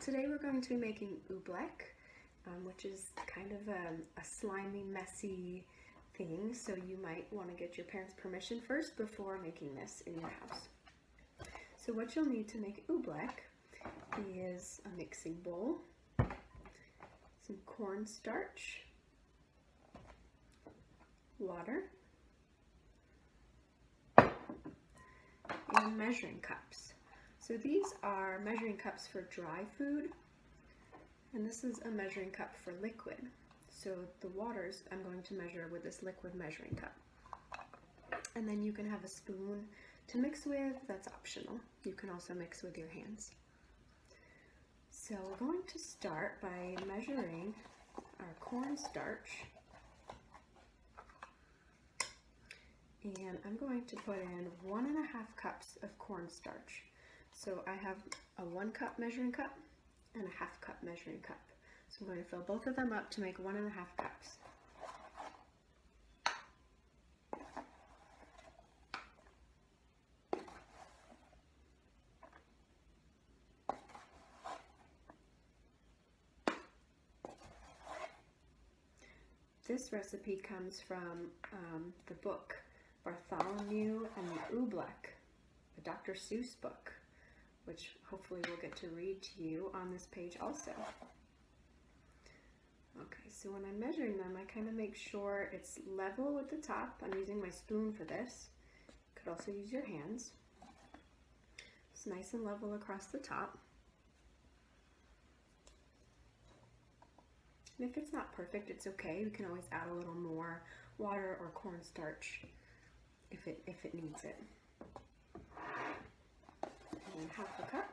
Today we're going to be making Oobleck, which is kind of a slimy, messy thing, so you might want to get your parents' permission first before making this in your house. So what you'll need to make Oobleck is a mixing bowl, some cornstarch, water, and measuring cups. So these are measuring cups for dry food, and this is a measuring cup for liquid. So the waters I'm going to measure with this liquid measuring cup. And then you can have a spoon to mix with, that's optional. You can also mix with your hands. So we're going to start by measuring our cornstarch. And I'm going to put in 1.5 cups of cornstarch. So I have a 1 cup measuring cup and a 1/2 cup measuring cup. So I'm going to fill both of them up to make 1.5 cups. This recipe comes from the book Bartholomew and the Oobleck, a Dr. Seuss book, which hopefully we'll get to read to you on this page also. Okay, so when I'm measuring them, I kind of make sure it's level with the top. I'm using my spoon for this. You could also use your hands. It's nice and level across the top. And if it's not perfect, it's okay. We can always add a little more water or cornstarch if it needs it. And then 1/2 cup.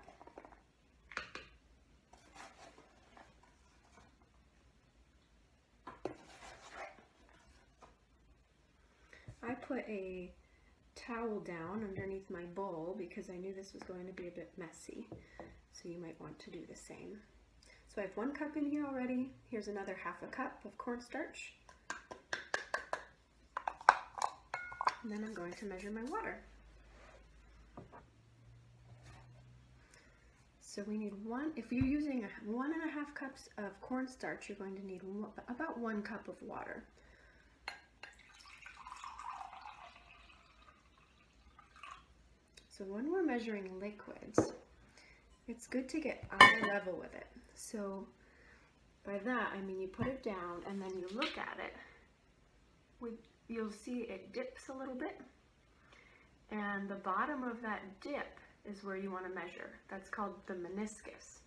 I put a towel down underneath my bowl because I knew this was going to be a bit messy. So you might want to do the same. So I have 1 cup in here already. Here's another 1/2 cup of cornstarch. And then I'm going to measure my water. So we need if you're using 1.5 cups of cornstarch, you're going to need about 1 cup of water. So when we're measuring liquids, it's good to get eye level with it. So by that, I mean you put it down and then you look at it. You'll see it dips a little bit. And the bottom of that dip is where you want to measure. That's called the meniscus.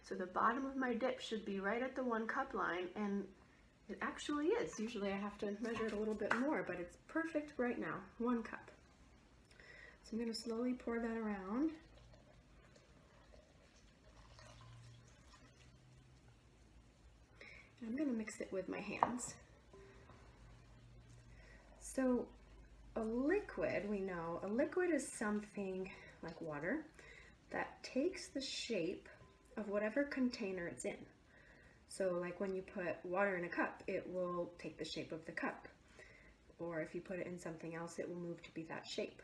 So the bottom of my dip should be right at the 1 cup line, and it actually is. Usually I have to measure it a little bit more, but it's perfect right now, 1 cup. So I'm going to slowly pour that around. And I'm going to mix it with my hands. So a liquid, we know, a liquid is something like water that takes the shape of whatever container it's in. So like when you put water in a cup, it will take the shape of the cup. Or if you put it in something else, it will move to be that shape.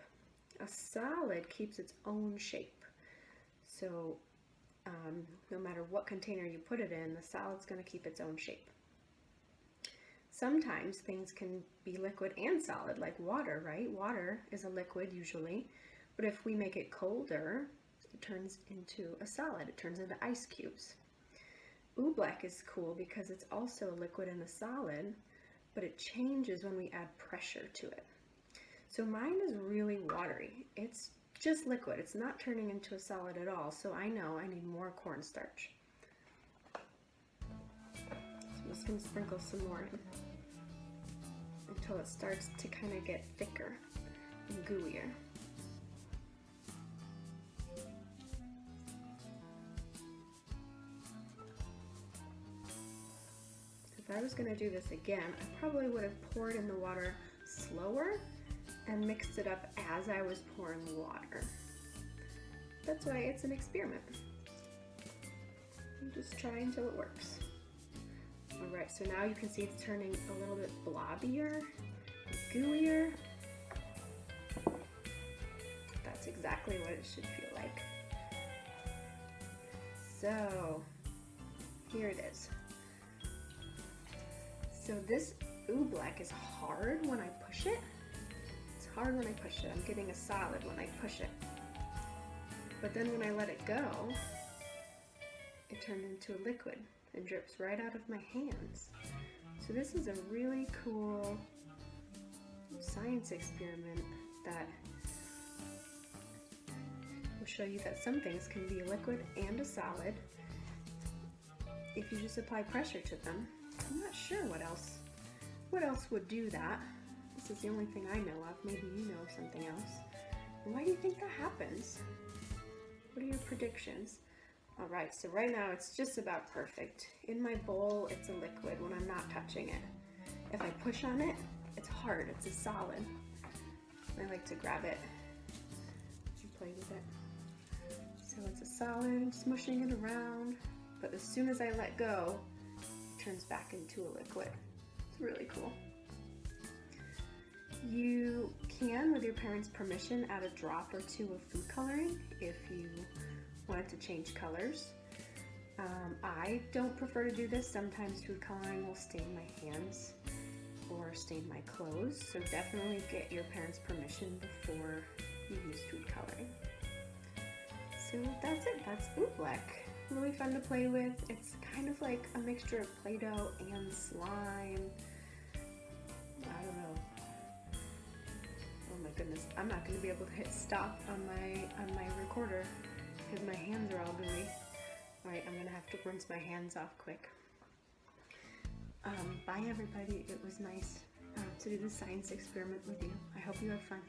A solid keeps its own shape. So no matter what container you put it in, the solid's going to keep its own shape. Sometimes things can be liquid and solid, like water, right? Water is a liquid usually, but if we make it colder, it turns into a solid. It turns into ice cubes. Oobleck is cool because it's also a liquid and a solid, but it changes when we add pressure to it. So mine is really watery. It's just liquid. It's not turning into a solid at all, so I know I need more cornstarch. So I'm just going to sprinkle some more in until it starts to kind of get thicker and gooier. If I was going to do this again, I probably would have poured in the water slower and mixed it up as I was pouring water. That's why it's an experiment. You just try until it works. Alright, so now you can see it's turning a little bit blobbier, gooier. That's exactly what it should feel like. So here it is. So this Oobleck is hard when I push it. It's hard when I push it. I'm getting a solid when I push it. But then when I let it go, it turned into a liquid. It drips right out of my hands. So this is a really cool science experiment that will show you that some things can be a liquid and a solid if you just apply pressure to them. I'm not sure what else would do that. This is the only thing I know of. Maybe you know of something else. And why do you think that happens? What are your predictions? All right, so right now it's just about perfect. In my bowl, it's a liquid when I'm not touching it. If I push on it, it's hard, it's a solid. I like to grab it and play with it. So it's a solid, smushing it around, but as soon as I let go, it turns back into a liquid. It's really cool. You can, with your parents' permission, add a drop or two of food coloring if you want it to change colors. I don't prefer to do this. Sometimes food coloring will stain my hands or stain my clothes, so definitely get your parents' permission before you use food coloring. So that's it. That's Oobleck. Really fun to play with. It's kind of like a mixture of Play-Doh and slime. I don't know. Oh my goodness, I'm not going to be able to hit stop on my recorder because my hands are all gooey. Alright, I'm going to have to rinse my hands off quick. Bye everybody. It was nice to do this science experiment with you. I hope you have fun.